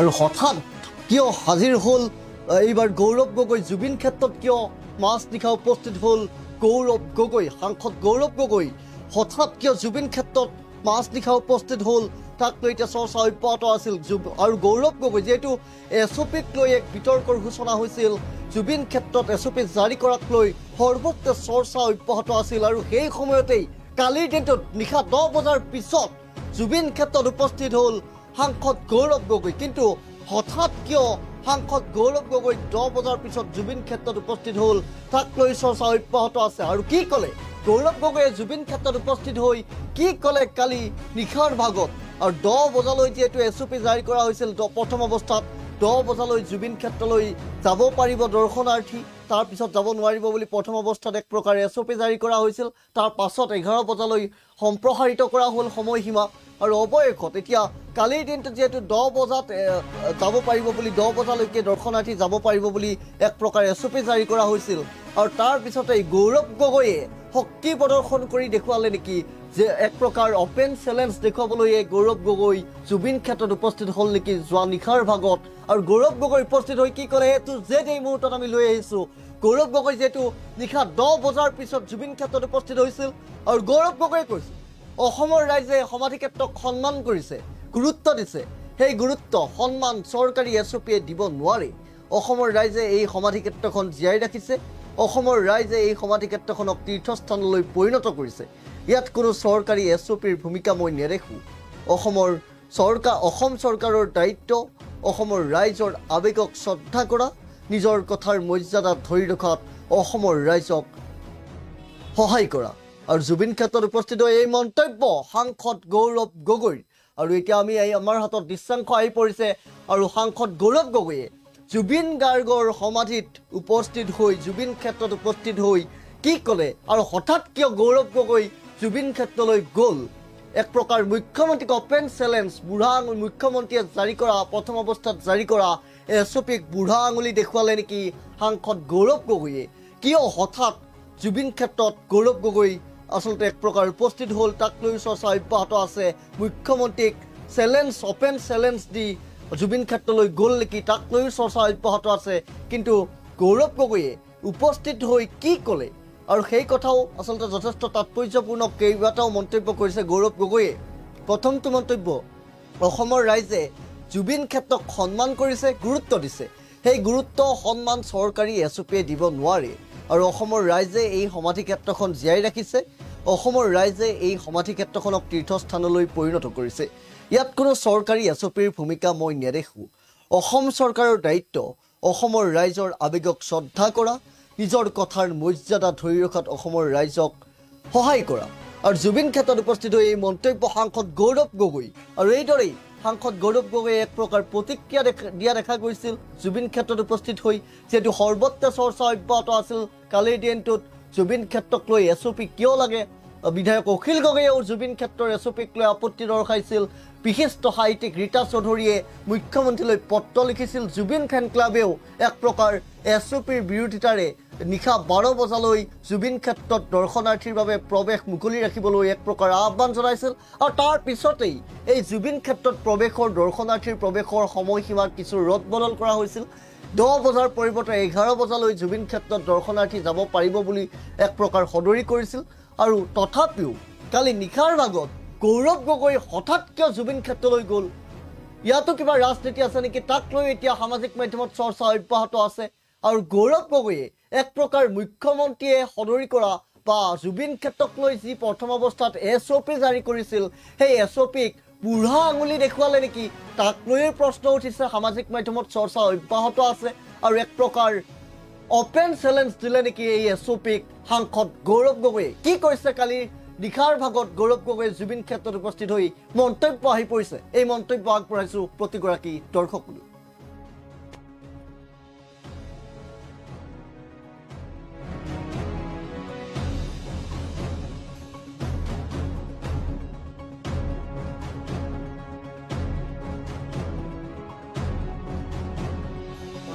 আৰু হঠাৎ কিয় হাজিৰ হ'ল এইবাৰ গৌৰৱ গগৈ জুবিন ক্ষেত্ৰত কিয় মাজনিশা উপস্থিত হ'ল গৌৰৱ গগৈ সাংসদ গৌৰৱ গগৈ হঠাৎ কিয় জুবিন ক্ষেত্ৰত মাজনিশা উপস্থিত হ'ল তাক লৈ এতিয়া চৰ্চা অব্যাহত আছিল আৰু গৌৰৱ গগৈ যিহেতু এছঅ'পিক লৈ এক বিতৰ্কৰ সূচনা হৈছিল জুবিন ক্ষেত্ৰত এছঅ'পি জাৰি কৰাক লৈ সৰ্বত্ৰ চৰ্চা অব্যাহত আছিল আৰু সেই সময়তেই কালিৰ দিনটোত নিশা 10 বজাৰ পিছত জুবিন ক্ষেত্ৰত উপস্থিত হ'ল সাংসদ গৌৰৱ গগৈ কিন্তু হঠাৎ কিয় সাংসদ গৌৰৱ গগৈ 10 বজাৰ পিছত জুবিন ক্ষেত্ৰত উপস্থিত হ'ল তাক লৈ চৰ্চা অব্যাহত আছে আৰু কি ক'লে গৌৰৱ গগৈয়ে জুবিন ক্ষেত্ৰত উপস্থিত হৈ কি ক'লে কালি নিশাৰ ভাগত আৰু 10 বজালৈ যিহেতু এছঅ'পি জাৰি কৰা হৈছিল প্ৰথম অৱস্থাত 10 বজালৈ জুবিন ক্ষেত্ৰলৈ যাব পাৰিব দৰ্শনাৰ্থী তাৰ পিছত যাব নোৱাৰিব বুলি প্ৰথম অৱস্থাত এক প্ৰকাৰ এছঅ'পি জাৰি কৰা হৈছিল তাৰ পাছত 11 বজালৈ সম্প্ৰসাৰিত কৰা হ'ল সময়সীমা আৰু অৱশেষত এতিয়া কালিৰ দিনটোত যিহেতু 10 বজাত যাব পাৰিব বুলি 10 বজালৈকে দৰ্শনাৰ্থী যাব পাৰিব বুলি এক প্ৰকাৰ এছঅ'পি জাৰি কৰা হৈছিল আৰু তাৰ পিছতেই গৌৰৱ গগৈয়ে শক্তি প্ৰদৰ্শন কৰি দেখুৱালে নেকি যে এক প্ৰকাৰ অপেন চেলেঞ্জ দেখুৱাবলৈ গৌৰৱ গগৈ জুবিন ক্ষেত্ৰত উপস্থিত হ'ল নেকি যোৱা নিশাৰ ভাগত আৰু গৌৰৱ গগৈ উপস্থিত হৈ কি ক'লে এইটো যে এই মুহূৰ্তত আমি লৈ আহিছোঁ গৌৰৱ গগৈ যেহেতু নিশা 10 বজাৰ পিছত জুবিন ক্ষেত্ৰত উপস্থিত হৈছিল আৰু গৌৰৱ গগৈয়ে কৈছিল অসমৰ ৰাইজে সমাধি ক্ষেত্ৰক সন্মান কৰিছে গুৰুত্ব দিছে সেই গুৰুত্ব সন্মান চৰকাৰী এছঅ'পিয়ে দিব নোৱাৰে অসমৰ ৰাইজে এই সমাধি ক্ষেত্ৰখন জীয়াই ৰাখিছে অসমৰ ৰাইজে এই সমাধি ক্ষেত্ৰখনক তীৰ্থস্থানলৈ পৰিণত কৰিছে ইয়াত কোনো চৰকাৰী এছঅ'পিৰ ভূমিকা মই নেদেখোঁ অসম চৰকাৰৰ দায়িত্ব অসমৰ ৰাইজৰ আৱেগক শ্ৰদ্ধা কৰা নিজৰ কথাৰ মৰ্যাদা ধৰি ৰখাত অসমৰ ৰাইজক সহায় কৰা আৰু জুবিন ক্ষেত্ৰত উপস্থিত হৈ এই মন্তব্য সাংসদ গৌৰৱ গগৈৰ আৰু এতিয়া আমি আমাৰ হাতত দৃশ্যাংশ আহি পৰিছে আৰু সাংসদ গৌৰৱ গগৈয়ে জুবিন গাৰ্গৰ সমাধিত উপস্থিত হৈ জুবিন ক্ষেত্ৰত উপস্থিত হৈ কি ক'লে আৰু হঠাৎ কিয় গৌৰৱ গগৈ জুবিন ক্ষেত্ৰলৈ গ'ল এক প্ৰকাৰ মুখ্যমন্ত্ৰীক অপেন চেলেঞ্জ বুঢ়া আঙুলি মুখ্যমন্ত্ৰীয়ে জাৰি কৰা প্ৰথম অৱস্থাত জাৰি কৰা এছঅ'পিক বুঢ়া আঙুলি দেখুৱালে নেকি সাংসদ গৌৰৱ গগৈয়ে কিয় হঠাৎ জুবিন ক্ষেত্ৰত গৌৰৱ গগৈ আচলতে এক প্ৰকাৰ উপস্থিত হ'ল তাক লৈ চৰ্চা অব্যাহত আছে মুখ্যমন্ত্ৰীক চেলেঞ্জ অপেন চেলেঞ্জ দি জুবিন ক্ষেত্ৰলৈ গ'ল নেকি তাক লৈ চৰ্চা অব্যাহত আছে কিন্তু গৌৰৱ গগৈয়ে উপস্থিত হৈ কি ক'লে আৰু সেই কথাও আচলতে যথেষ্ট তাৎপৰ্যপূৰ্ণ কেইবাটাও মন্তব্য কৰিছে গৌৰৱ গগৈয়ে প্ৰথমটো মন্তব্য অসমৰ ৰাইজে জুবিন ক্ষেত্ৰক সন্মান কৰিছে গুৰুত্ব দিছে সেই গুৰুত্ব সন্মান চৰকাৰী এছঅ'পিয়ে দিব নোৱাৰে আৰু অসমৰ ৰাইজে এই সমাধি ক্ষেত্ৰখন জীয়াই ৰাখিছে অসমৰ ৰাইজে এই সমাধি ক্ষেত্ৰখনক তীৰ্থস্থানলৈ পৰিণত কৰিছে ইয়াত কোনো চৰকাৰী এছঅ'পিৰ ভূমিকা মই নেদেখোঁ অসম চৰকাৰৰ দায়িত্ব অসমৰ ৰাইজৰ আৱেগক শ্ৰদ্ধা কৰা নিজৰ কথাৰ মৰ্যাদা ধৰি ৰখাত অসমৰ ৰাইজক সহায় কৰা আৰু জুবিন ক্ষেত্ৰত উপস্থিত হৈ এই মন্তব্য সাংসদ গৌৰৱ গগৈ আৰু এইদৰেই সাংসদ গৌৰৱ গগৈয়ে এক প্ৰকাৰ প্ৰতিক্ৰিয়া দিয়া দেখা গৈছিল জুবিন ক্ষেত্ৰত উপস্থিত হৈ যিহেতু সৰ্বত্ৰ চৰ্চা অব্যাহত আছিল কালিৰ দিনটোত জুবিন ক্ষেত্ৰক লৈ এছঅ'পি কিয় লাগে বিধায়ক অখিল গগৈয়েও জুবিন ক্ষেত্ৰৰ এছঅ'পিক লৈ আপত্তি দৰ্শাইছিল বিশিষ্ট সাহিত্যিক ৰীতা চৌধুৰীয়ে মুখ্যমন্ত্ৰীলৈ পত্ৰ লিখিছিল জুবিন ফেন ক্লাবেও এক প্ৰকাৰ এছঅ'পিৰ বিৰোধিতাৰে নিশা 12 বজালৈ জুবিন ক্ষেত্ৰত দৰ্শনাৰ্থীৰ বাবে প্ৰৱেশ মুকলি ৰাখিবলৈ এক প্ৰকাৰ আহ্বান জনাইছিল আৰু তাৰ পিছতেই এই জুবিন ক্ষেত্ৰত প্ৰৱেশৰ দৰ্শনাৰ্থীৰ প্ৰৱেশৰ সময়সীমা কিছু ৰদ বদল কৰা হৈছিল 10 বজাৰ পৰিৱৰ্তে 11 বজালৈ জুবিন ক্ষেত্ৰত দৰ্শনাৰ্থী যাব পাৰিব বুলি এক প্ৰকাৰ সদৰি কৰিছিল আৰু তথাপিও কালি নিশাৰ ভাগত গৌৰৱ গগৈ হঠাৎ কিয় জুবিন ক্ষেত্ৰলৈ গ'ল ইয়াতো কিবা ৰাজনীতি আছে নেকি তাক লৈ এতিয়া সামাজিক মাধ্যমত চৰ্চা অব্যাহত আছে আৰু গৌৰৱ গগৈয়ে এক প্ৰকাৰ মুখ্যমন্ত্ৰীয়ে সদৰি কৰা বা জুবিন ক্ষেত্ৰক লৈ যি প্ৰথম অৱস্থাত এছঅ'পি জাৰি কৰিছিল সেই এছঅ'পিক বুঢ়া আঙুলি দেখুৱালে নেকি তাক লৈ প্ৰশ্ন উঠিছে সামাজিক মাধ্যমত চৰ্চা অব্যাহত আছে আৰু এক প্ৰকাৰ অপেন চেলেঞ্জ দিলে নেকি এই এছঅ'পিক সাংসদ গৌৰৱ গগৈয়ে কি কৈছে কালি নিশাৰ ভাগত গৌৰৱ গগৈয়ে জুবিন ক্ষেত্ৰত উপস্থিত হৈ মন্তব্য আহি পৰিছে এই মন্তব্য আগবঢ়াইছোঁ প্ৰতিগৰাকী দৰ্শকলৈ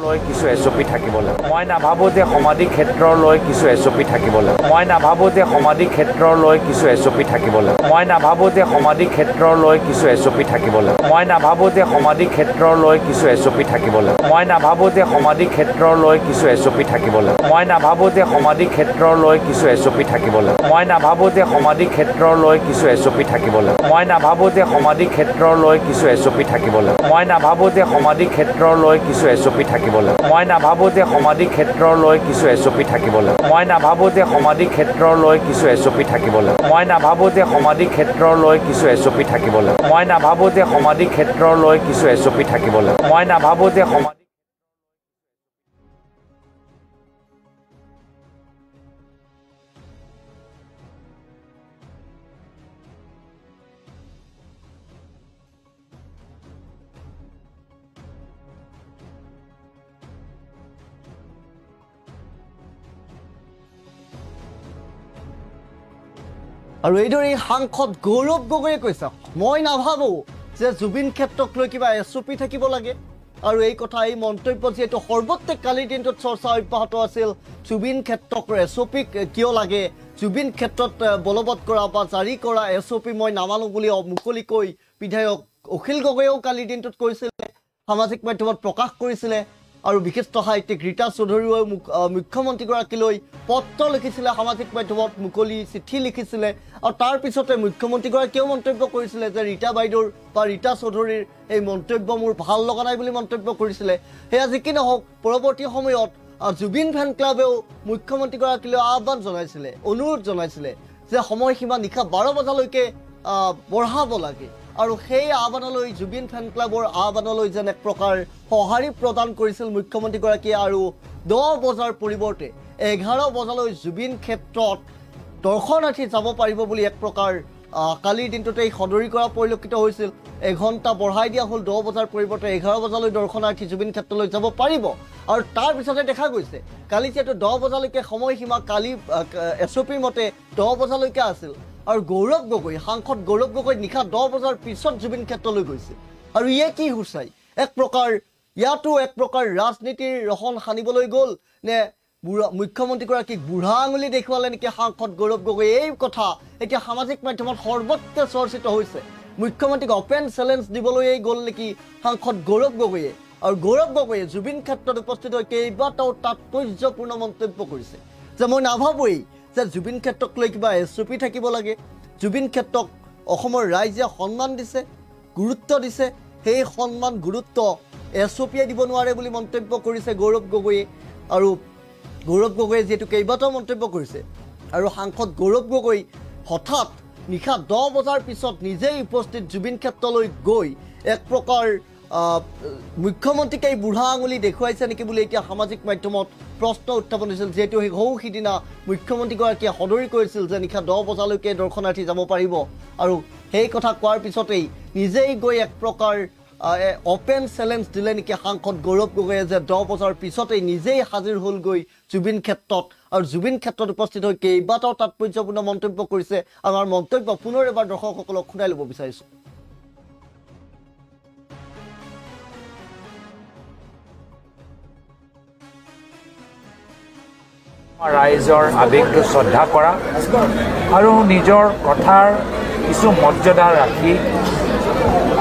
লৈ কিছু এছপি থাকিব লাগে মই নাভাবোঁ যে সমাধি ক্ষেত্ৰলৈ কিছু এছপি থাকিব লাগে মই নাভাবোঁ যে সমাধি ক্ষেত্ৰলৈ কিছু এছপি থাকিব লাগে মই নাভাবোঁ যে সমাধি ক্ষেত্ৰলৈ কিছু এছপি থাকিব লাগে মই নাভাবোঁ যে সমাধি ক্ষেত্ৰলৈ কিছু এছপি থাকিব লাগে মই নাভাবোঁ যে সমাধি ক্ষেত্ৰলৈ কিছু এছপি থাকিব লাগে মই নাভাবোঁ যে সমাধি ক্ষেত্ৰলৈ কিছু এছপি থাকিব লাগে মই নাভাবোঁ যে সমাধি ক্ষেত্ৰলৈ কিছু এছপি থাকিব লাগে মই নাভাবোঁ যে সমাধি ক্ষেত্ৰলৈ কিছু এছপি থাকিব লাগে মই নাভাবোঁ যে সমাধি ক্ষেত্ৰলৈ কিছু এছপি থাকিব লাগে মই নাভাবোঁ যে সমাধি ক্ষেত্ৰলৈ কিছু এছপি থাকিব লাগে মই নাভাবোঁ যে সমাধি ক্ষেত্ৰলৈ কিছু এছপি থাকিব লাগে মই নাভাবোঁ যে সমাধি ক্ষেত্ৰলৈ কিছু এছপি থাকিব লাগে মই নাভাবোঁ যে সমাধি ক্ষেত্ৰলৈ কিছু এছপি থাকিব লাগে মই নাভাবোঁ যে সমাধি আৰু এইদৰে সাংসদ গৌৰৱ গগৈয়ে কৈছে মই নাভাবোঁ যে জুবিন ক্ষেত্ৰক লৈ কিবা এছপি থাকিব লাগে আৰু এই কথা এই মন্তব্য যেটো সৰ্বত্ৰে কালিৰ দিনটোত চৰ্চা অব্যাহত আছিল জুবিন ক্ষেত্ৰক এছপি কিয় লাগে জুবিন ক্ষেত্ৰত বলবৎ কৰা বা জাৰি কৰা এছপি মই নামানো বুলি মুকলিকৈ বিধায়ক অখিল গগৈয়েও কালিৰ দিনটোত কৈছিলে সামাজিক মাধ্যমত প্ৰকাশ কৰিছিলে আৰু বিশিষ্ট সাহিত্যিক ৰীতা চৌধুৰীয়ে মুখ্যমন্ত্ৰীগৰাকীলৈ পত্ৰ লিখিছিলে সামাজিক মাধ্যমত মুকলি চিঠি লিখিছিলে আৰু তাৰ পিছতে মুখ্যমন্ত্ৰীগৰাকীয়েও মন্তব্য কৰিছিলে যে ৰীতা বাইদেউৰ বা ৰীতা চৌধুৰীৰ এই মন্তব্য মোৰ ভাল লগা নাই বুলি মন্তব্য কৰিছিলে সেয়া যি কি নহওক পৰৱৰ্তী সময়ত জুবিন ফেন ক্লাবেও মুখ্যমন্ত্ৰীগৰাকীলৈ আহ্বান জনাইছিলে অনুৰোধ জনাইছিলে যে সময়সীমা নিশা 12 বজালৈকে বঢ়াব লাগে আৰু সেই আহ্বানলৈ জুবিন ফেন ক্লাবৰ আহ্বানলৈ যেন এক প্ৰকাৰ সঁহাৰি প্ৰদান কৰিছিল মুখ্যমন্ত্ৰীগৰাকীয়ে আৰু 10 বজাৰ পৰিৱৰ্তে 11 বজালৈ জুবিন ক্ষেত্ৰত দৰ্শনাৰ্থী যাব পাৰিব বুলি এক প্ৰকাৰ কালিৰ দিনটোতে সদৰি কৰা পৰিলক্ষিত হৈছিল এঘণ্টা বঢ়াই দিয়া হ'ল 10 বজাৰ পৰিৱৰ্তে 11 বজালৈ দৰ্শনাৰ্থী জুবিন ক্ষেত্ৰলৈ যাব পাৰিব আৰু তাৰ পিছতে দেখা গৈছে কালি যেটো 10 বজালৈকে সময়সীমা কালি এছপি মতে 10 বজালৈকে আছিল আৰু গৌৰৱ গগৈ সাংসদ গৌৰৱ গগৈ নিশা 10 বজাৰ পিছত জুবিন ক্ষেত্ৰলৈ গৈছে আৰু ইয়ে কি হুচাই এক প্ৰকাৰ ইয়াতো এক প্ৰকাৰ ৰাজনীতিৰ ৰহন হানিবলৈ গ'ল নে মুখ্যমন্ত্ৰীগৰাকীক বুঢ়া আঙুলি দেখুৱালে নেকি সাংসদ গৌৰৱ গগৈ এই কথা এতিয়া সামাজিক মাধ্যমত সৰ্বত্ৰে চৰ্চিত হৈছে মুখ্যমন্ত্ৰীক অপেন চেলেঞ্জ দিবলৈ গ'ল নেকি সাংসদ গৌৰৱ গগৈয়ে আৰু গৌৰৱ গগৈয়ে জুবিন ক্ষেত্ৰত উপস্থিত হৈ কেইবাটাও তাৎপৰ্যপূৰ্ণ মন্তব্য কৰিছে যে মই নাভাবোঁই যে জুবিন ক্ষেত্ৰক লৈ কিবা এছপি থাকিব লাগে জুবিন ক্ষেত্ৰক অসমৰ ৰাইজে সন্মান দিছে গুৰুত্ব দিছে সেই সন্মান গুৰুত্ব এছপিয়ে দিব নোৱাৰে বুলি মন্তব্য কৰিছে গৌৰৱ গগৈয়ে আৰু গৌৰৱ গগৈয়ে যেটো কেইবাটাও মন্তব্য কৰিছে আৰু সাংসদ গৌৰৱ গগৈ হঠাৎ নিশা 10 বজাৰ পিছত নিজেই উপস্থিত জুবিন ক্ষেত্ৰলৈ গৈ এক প্ৰকাৰ মুখ্যমন্ত্ৰীক এই বুঢ়া আঙুলি দেখুৱাইছে নেকি বুলি এতিয়া সামাজিক মাধ্যমত প্ৰশ্ন উত্থাপন হৈছিল যেটো সিদিনা মুখ্যমন্ত্ৰীগৰাকীয়ে সদৰি কৰিছিল যে নিশা 10 বজালৈকে দৰ্শনাৰ্থী যাব পাৰিব আৰু সেই কথা কোৱাৰ পিছতেই নিজেই গৈ এক প্ৰকাৰ অপেন চেলেঞ্জ দিলে নেকি সাংসদ গৌৰৱ গগৈয়ে যে 10 বজাৰ পিছতেই নিজেই হাজিৰ হ'ল গৈ জুবিন ক্ষেত্ৰত আৰু জুবিন ক্ষেত্ৰত উপস্থিত হৈ কেইবাটাও তাৎপৰ্যপূৰ্ণ মন্তব্য কৰিছে আমাৰ মন্তব্য পুনৰ এবাৰ দৰ্শকসকলক শুনাই ল'ব বিচাৰিছোঁ ৰাইজৰ আবেগটো শ্ৰদ্ধা কৰা আৰু নিজৰ কথাৰ কিছু মৰ্যাদা ৰাখি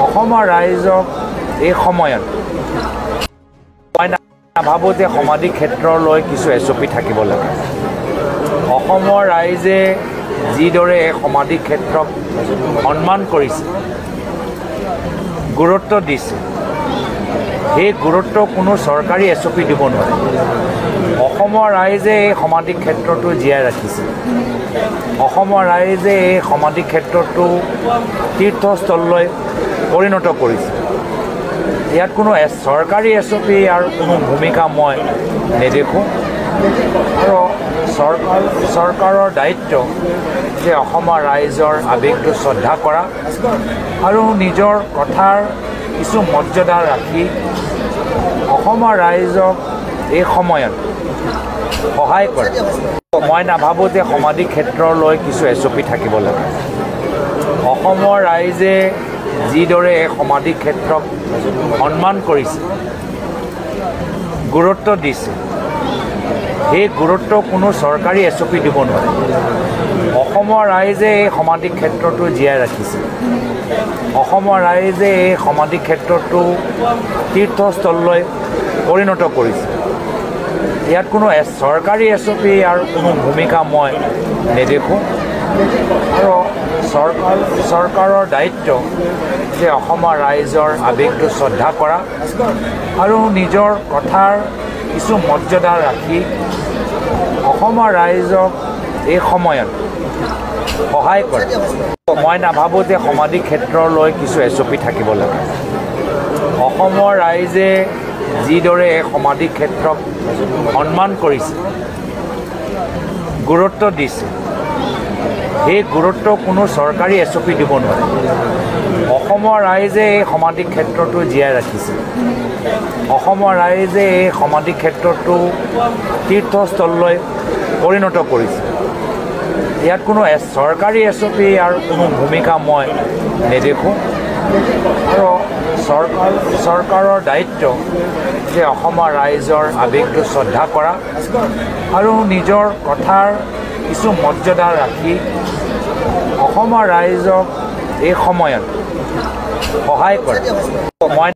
অসমৰ ৰাইজক এই সময়ত মই নাভাবোঁ যে সমাধি ক্ষেত্ৰলৈ কিছু এছপি থাকিব লাগে অসমৰ ৰাইজে যিদৰে এই সমাধি ক্ষেত্ৰক সন্মান কৰিছে গুৰুত্ব দিছে সেই গুৰুত্ব কোনো চৰকাৰী এছপি দিব নোৱাৰে অসমৰ ৰাইজে এই সমাধি ক্ষেত্ৰটো জীয়াই ৰাখিছে অসমৰ ৰাইজে এই সমাধি ক্ষেত্ৰটো তীৰ্থস্থললৈ পৰিণত কৰিছে ইয়াত কোনো চৰকাৰী এছপি আৰু কোনো ভূমিকা মই নেদেখোঁ আৰু চৰকাৰৰ দায়িত্ব যে অসমৰ ৰাইজৰ আবেগটো শ্ৰদ্ধা কৰা আৰু নিজৰ কথাৰ কিছু মৰ্যাদা ৰাখি অসমৰ ৰাইজক এই সময়ত সহায় কৰে মই নাভাবোঁ যে সমাধি ক্ষেত্ৰলৈ কিছু এছপি থাকিব লাগে অসমৰ ৰাইজে যিদৰে এই সমাধি ক্ষেত্ৰক সন্মান কৰিছে গুৰুত্ব দিছে সেই গুৰুত্ব কোনো চৰকাৰী এছঅ'পি দিব নোৱাৰে অসমৰ ৰাইজে এই সমাধি ক্ষেত্ৰটো জীয়াই ৰাখিছে অসমৰ ৰাইজে এই সমাধি ক্ষেত্ৰটো তীৰ্থস্থললৈ পৰিণত কৰিছে ইয়াত কোনো চৰকাৰী এছঅ'পি আৰু কোনো ভূমিকা মই নেদেখোঁ আৰু চৰকাৰৰ দায়িত্ব যে অসমৰ ৰাইজৰ আৱেগটো শ্ৰদ্ধা কৰা আৰু নিজৰ কথাৰ কিছু মৰ্যাদা ৰাখি অসমৰ ৰাইজক এই সময়ত সহায় কৰে মই নাভাবোঁ যে সমাধি ক্ষেত্ৰলৈ কিছু এছঅ'পি থাকিব লাগে অসমৰ ৰাইজে যিদৰে এই সমাধি ক্ষেত্ৰক সন্মান কৰিছে গুৰুত্ব দিছে সেই গুৰুত্ব কোনো চৰকাৰী এছঅ'পি দিব নোৱাৰে অসমৰ ৰাইজে এই সমাধি ক্ষেত্ৰটো জীয়াই ৰাখিছে অসমৰ ৰাইজে এই সমাধি ক্ষেত্ৰটো তীৰ্থস্থললৈ পৰিণত কৰিছে ইয়াত কোনো চৰকাৰী এছঅ'পি আৰু কোনো ভূমিকা মই নেদেখোঁ আৰু চৰকাৰৰ দায়িত্ব যে অসমৰ ৰাইজৰ আৱেগটো শ্ৰদ্ধা কৰা আৰু নিজৰ কথাৰ কিছু মৰ্যাদা ৰাখি অসমৰ ৰাইজক এই সময়ত সহায় কৰে মই